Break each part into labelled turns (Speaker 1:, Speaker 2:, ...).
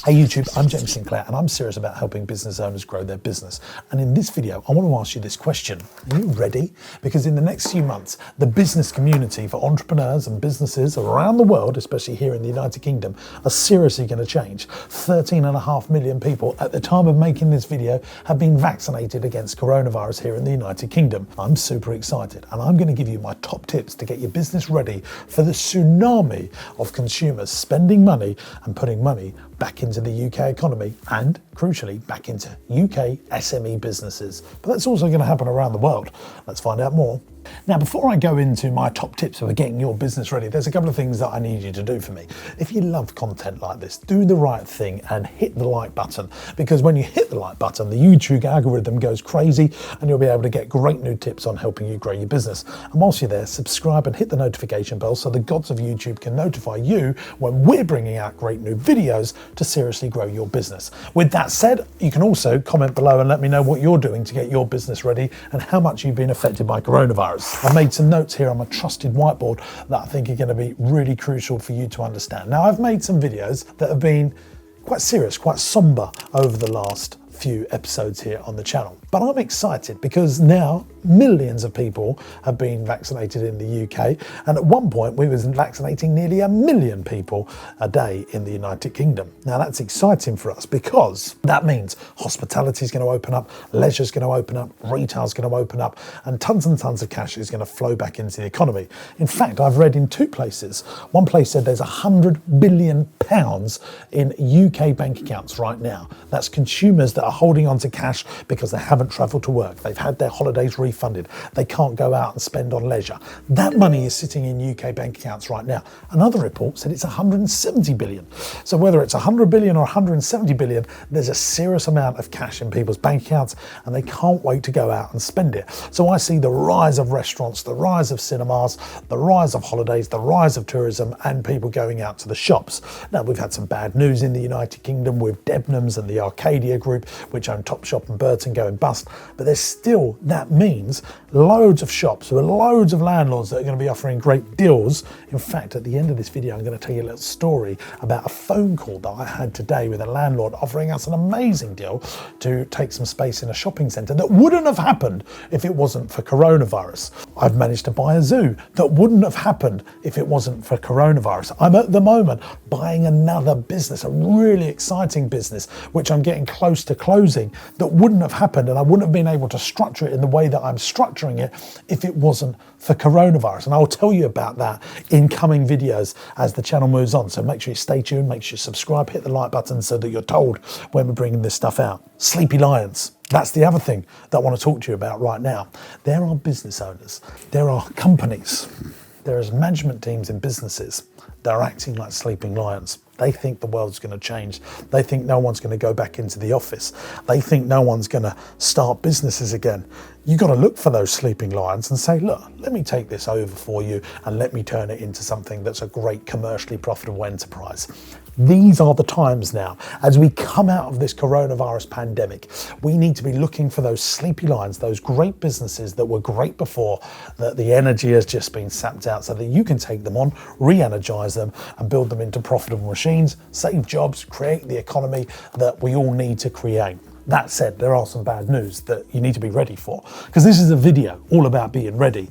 Speaker 1: Hey YouTube, I'm James Sinclair and I'm serious about helping business owners grow their business. And in this video, I want to ask you this question. Are you ready? Because in the next few months, the business community for entrepreneurs and businesses around the world, especially here in the United Kingdom, are seriously going to change. 13.5 million people at the time of making this video have been vaccinated against coronavirus here in the United Kingdom. I'm super excited and I'm going to give you my top tips to get your business ready for the tsunami of consumers spending money and putting money back into the UK economy and, crucially, back into UK SME businesses. But that's also going to happen around the world. Let's find out more. Now, before I go into my top tips for getting your business ready, there's a couple of things that I need you to do for me. If you love content like this, do the right thing and hit the like button, because when you hit the like button, the YouTube algorithm goes crazy and you'll be able to get great new tips on helping you grow your business. And whilst you're there, subscribe and hit the notification bell so the gods of YouTube can notify you when we're bringing out great new videos to seriously grow your business. With that said, you can also comment below and let me know what you're doing to get your business ready and how much you've been affected by coronavirus. I've made some notes here on my trusted whiteboard that I think are going to be really crucial for you to understand. Now, I've made some videos that have been quite serious, quite somber over the last few episodes here on the channel. But I'm excited because now millions of people have been vaccinated in the UK, and at one point we were vaccinating nearly 1 million people a day in the United Kingdom. Now that's exciting for us because that means hospitality is going to open up, leisure is going to open up, retail is going to open up, and tons of cash is going to flow back into the economy. In fact, I've read in two places. One place said there's £100 billion in UK bank accounts right now. That's consumers that are holding on to cash because they haven't travelled to work. They've had their holidays refunded. They can't go out and spend on leisure. That money is sitting in UK bank accounts right now. Another report said it's 170 billion. So whether it's 100 billion or 170 billion, there's a serious amount of cash in people's bank accounts and they can't wait to go out and spend it. So I see the rise of restaurants, the rise of cinemas, the rise of holidays, the rise of tourism and people going out to the shops. Now we've had some bad news in the United Kingdom with Debenhams and the Arcadia Group, which own Topshop and Burton, going bust. But there's still, that means loads of shops with loads of landlords that are going to be offering great deals. In fact, at the end of this video, I'm going to tell you a little story about a phone call that I had today with a landlord offering us an amazing deal to take some space in a shopping centre that wouldn't have happened if it wasn't for coronavirus. I've managed to buy a zoo that wouldn't have happened if it wasn't for coronavirus. I'm at the moment buying another business, a really exciting business, which I'm getting close to closing, that wouldn't have happened, and I wouldn't have been able to structure it in the way that I'm structuring it if it wasn't for coronavirus. And I'll tell you about that in coming videos as the channel moves on. So make sure you stay tuned, make sure you subscribe, hit the like button so that you're told when we're bringing this stuff out. Sleepy lions. That's the other thing that I want to talk to you about right now. There are business owners, there are companies, there is management teams in businesses that are acting like sleeping lions. They think the world's going to change. They think no one's going to go back into the office. They think no one's going to start businesses again. You've got to look for those sleeping lions and say, look, let me take this over for you and let me turn it into something that's a great commercially profitable enterprise. These are the times now. As we come out of this coronavirus pandemic, we need to be looking for those sleepy lions, those great businesses that were great before, that the energy has just been sapped out, so that you can take them on, re-energize them and build them into profitable machines, save jobs, create the economy that we all need to create. That said, there are some bad news that you need to be ready for, because this is a video all about being ready.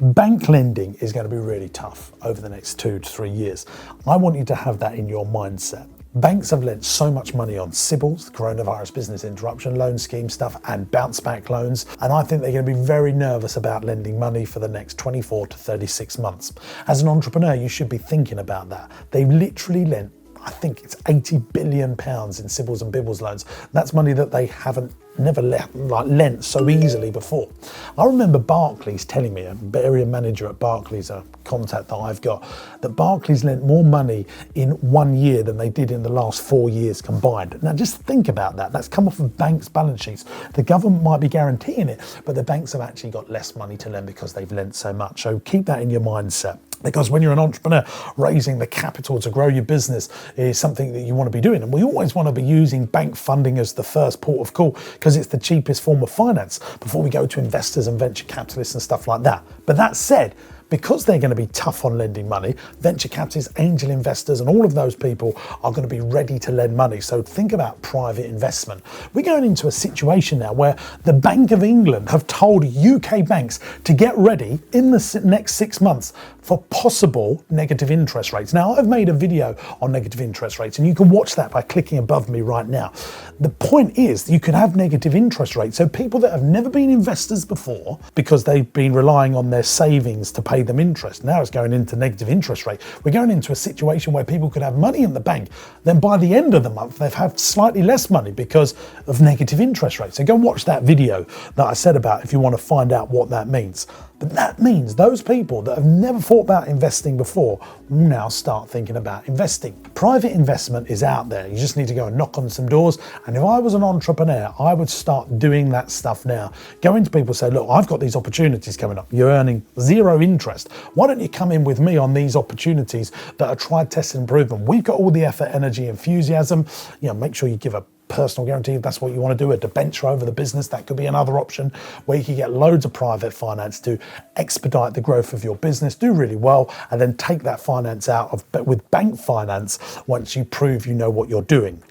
Speaker 1: Bank lending is going to be really tough over the next 2 to 3 years. I want you to have that in your mindset. Banks have lent so much money on CBILS, the coronavirus business interruption loan scheme stuff, and bounce back loans. And I think they're going to be very nervous about lending money for the next 24 to 36 months. As an entrepreneur, you should be thinking about that. They've literally lent, I think it's £80 billion in CBILS and BIBLS loans. That's money that they haven't never lent so easily before. I remember Barclays telling me, an area manager at Barclays, a contact that I've got, that Barclays lent more money in 1 year than they did in the last 4 years combined. Now just think about that. That's come off of banks' balance sheets. The government might be guaranteeing it, but the banks have actually got less money to lend because they've lent so much. So keep that in your mindset. Because when you're an entrepreneur, raising the capital to grow your business is something that you want to be doing. And we always want to be using bank funding as the first port of call because it's the cheapest form of finance before we go to investors and venture capitalists and stuff like that. But that said, because they're going to be tough on lending money, venture capitalists, angel investors, and all of those people are going to be ready to lend money. So think about private investment. We're going into a situation now where the Bank of England have told UK banks to get ready in the next 6 months for possible negative interest rates. Now, I've made a video on negative interest rates, and you can watch that by clicking above me right now. The point is, you could have negative interest rates. So people that have never been investors before, because they've been relying on their savings to pay them interest, now it's going into negative interest rate. We're going into a situation where people could have money in the bank, then by the end of the month, they've had slightly less money because of negative interest rates. So go watch that video that I said about if you want to find out what that means. But that means those people that have never thought about investing before will now start thinking about investing. Private investment is out there. You just need to go and knock on some doors. And if I was an entrepreneur, I would start doing that stuff now. Go into people and say, look, I've got these opportunities coming up. You're earning zero interest. Why don't you come in with me on these opportunities that are tried, tested, and proven? We've got all the effort, energy, enthusiasm. Make sure you give a personal guarantee if that's what you want to do, a debenture over the business. That could be another option where you can get loads of private finance to expedite the growth of your business, do really well, and then take that finance out with bank finance once you prove you know what you're doing.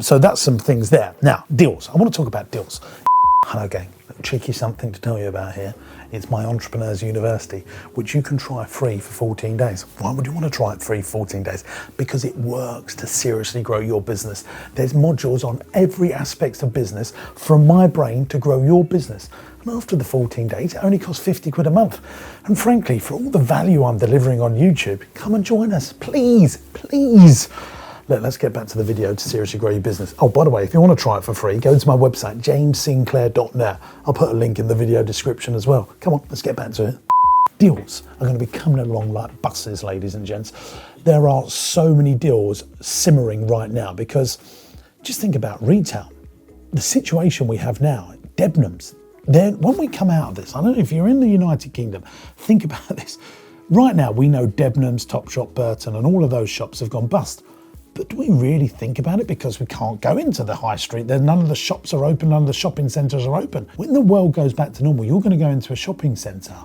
Speaker 1: So that's some things there. Now, deals. I want to talk about deals. Hello gang, cheeky something to tell you about here. It's my Entrepreneurs University, which you can try free for 14 days. Why would you want to try it free for 14 days? Because it works to seriously grow your business. There's modules on every aspect of business from my brain to grow your business. And after the 14 days, it only costs 50 quid a month. And frankly, for all the value I'm delivering on YouTube, come and join us, please, please. Let's get back to the video to seriously grow your business. Oh, by the way, if you want to try it for free, go to my website, jamessinclair.net. I'll put a link in the video description as well. Come on, let's get back to it. Deals are going to be coming along like buses, ladies and gents. There are so many deals simmering right now because just think about retail. The situation we have now, Debenhams, when we come out of this, I don't know if you're in the United Kingdom, think about this. Right now, we know Debenhams, Topshop, Burton, and all of those shops have gone bust. But do we really think about it? Because we can't go into the high street. None of the shops are open, none of the shopping centres are open. When the world goes back to normal, you're going to go into a shopping centre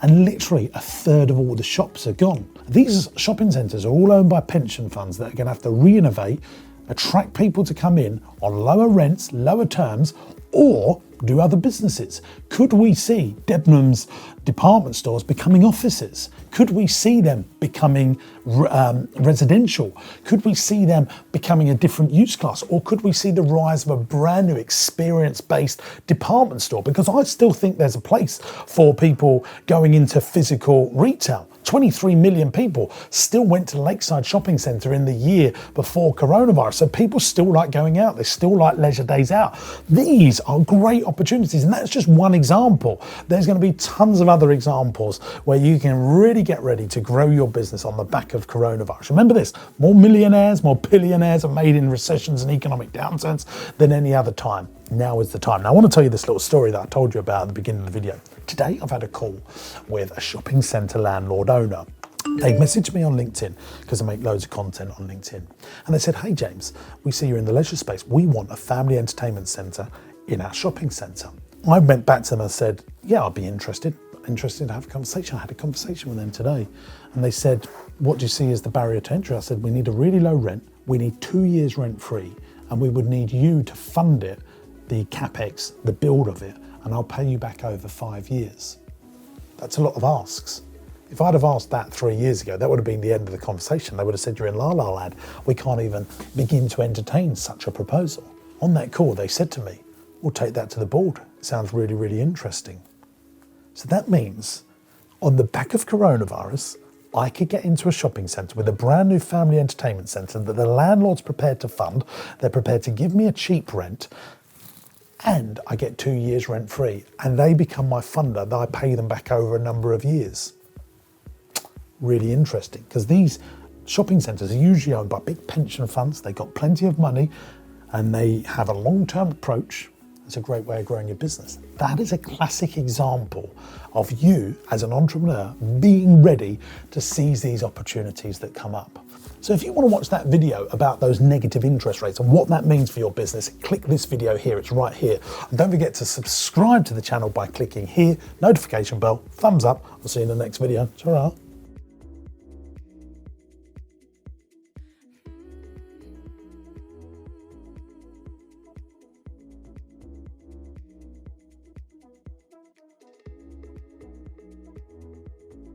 Speaker 1: and literally a third of all the shops are gone. These shopping centres are all owned by pension funds that are going to have to re-innovate, attract people to come in on lower rents, lower terms, or do other businesses. Could we see Debenhams department stores becoming offices? Could we see them becoming residential? Could we see them becoming a different use class? Or could we see the rise of a brand new experience-based department store? Because I still think there's a place for people going into physical retail. 23 million people still went to Lakeside Shopping Centre in the year before coronavirus. So people still like going out. They still like leisure days out. These are great opportunities. And that's just one example. There's going to be tons of other examples where you can really get ready to grow your business on the back of coronavirus. Remember this, more millionaires, more billionaires are made in recessions and economic downturns than any other time. Now is the time. Now I want to tell you this little story that I told you about at the beginning of the video. Today I've had a call with a shopping centre landlord owner. They messaged me on LinkedIn because I make loads of content on LinkedIn. And they said, hey James, we see you're in the leisure space. We want a family entertainment centre in our shopping centre. I went back to them and said, yeah, I'll be interested to have a conversation. I had a conversation with them today. And they said, what do you see as the barrier to entry? I said, we need a really low rent. We need 2 years rent free. And we would need you to fund it, the capex, the build of it, and I'll pay you back over 5 years. That's a lot of asks. If I'd have asked that 3 years ago, that would have been the end of the conversation. They would have said, you're in La La Land. We can't even begin to entertain such a proposal. On that call, they said to me, we'll take that to the board. It sounds really, really interesting. So that means on the back of coronavirus, I could get into a shopping centre with a brand new family entertainment centre that the landlord's prepared to fund. They're prepared to give me a cheap rent, and I get 2 years rent free, and they become my funder that I pay them back over a number of years. Really interesting, because these shopping centres are usually owned by big pension funds. They've got plenty of money and they have a long-term approach, it's a great way of growing your business. That is a classic example of you as an entrepreneur being ready to seize these opportunities that come up. So if you want to watch that video about those negative interest rates and what that means for your business, click this video here, it's right here. And don't forget to subscribe to the channel by clicking here, notification bell, thumbs up. I'll see you in the next video. Ta-ra.